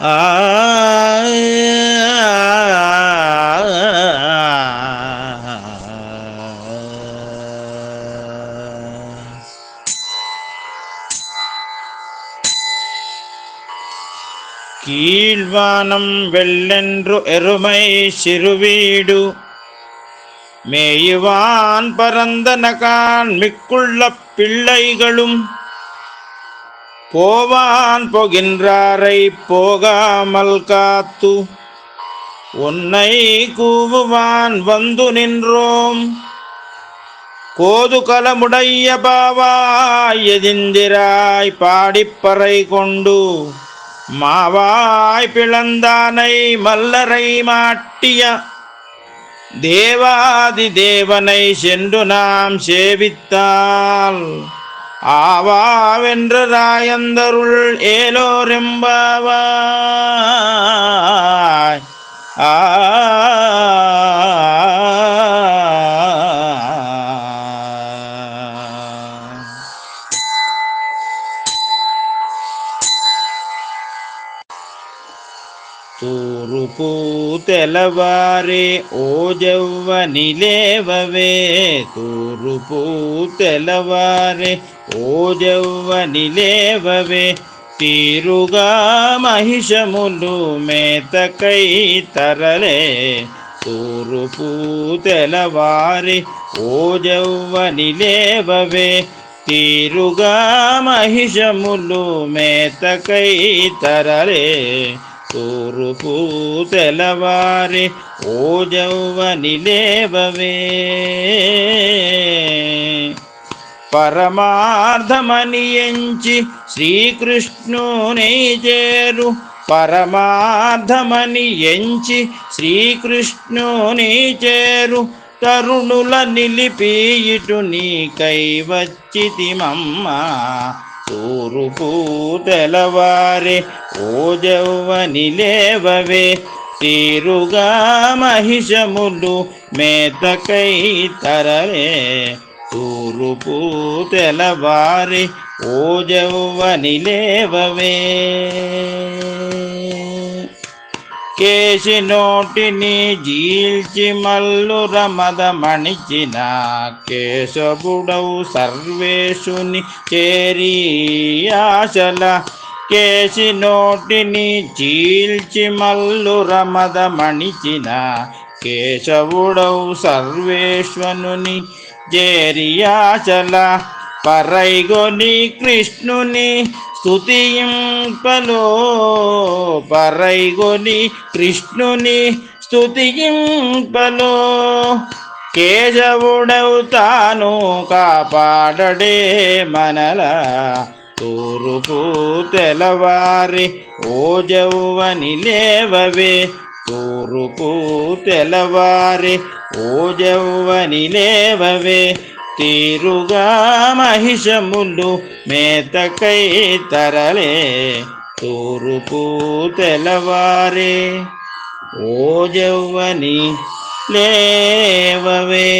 ఆ கீழ்வானம் வெள்ளென்று எருமை சிறுவீடு மேயுவான் பரந்தனகான் மிக்குள்ள பிள்ளைகளும் போவான் போகின்றாரை போகாமல் காத்து உன்னை கூவுவான் வந்து நின்றோம். கோதுகலமுடைய பாவாய் எதிந்திராய் பாடிப்பறை கொண்டு மாவாய் பிளந்தானை மல்லரை மாட்டிய தேவாதி தேவனை சென்று நாம் சேவித்தால் ஆவாவென்ற ராயந்தருள் ஏலோரெம்பாவாய். తూరుపు తెలవారే ఓ జవ్వని లేవవే, తూరుపు తెలవారే ఓ జవ్వని లేవవే, తీరుగా మహిషములు మేతకై తరలే. తూరుపు తెలవారే ఓ జవ్వని లేవవే, తీరుగా మహిషములు మేతకై తరలే. తూరుపు తెలవారే ఓ జవ్వని లేవవే. పరమార్థమని ఎంచి శ్రీకృష్ణుని చేరు, పరమార్థమని ఎంచి శ్రీకృష్ణుని చేరు, తరుణుల నిలిపి ఇటు నీకై వచ్చితిమమ్మ. తూరుపు తెలవారే ఓ జవ్వని లేవవే, తీరుగా మహిషములు మేతకై తరలే. తూరుపు తెలవారే ఓ జవ్వని లేవవే. కేసి నోటిని జీల్చి మల్లుర మదమణిచిన కేశవుడవు సర్వేశుని చేరి ఆశల. కేసి నోటిని చీల్చి మల్లుర మదమణిచిన కేశవుడవు సర్వేశ్వనుని చేరియాచల. పరైగొని కృష్ణుని స్తుతింపలో, పరైగొని కృష్ణుని స్తుతింపలో, కేశవుడవు తాను కాపాడడే మనల. తూరుపు తెలవారే ఓ జవ్వని లేవవే, తూరుపు తెలవారే ఓ జవ్వని లేవవే, తీరుగా మహిషములు మేతకై తరలే. తూరుపు తెలవారే ఓ జవ్వని లేవవే.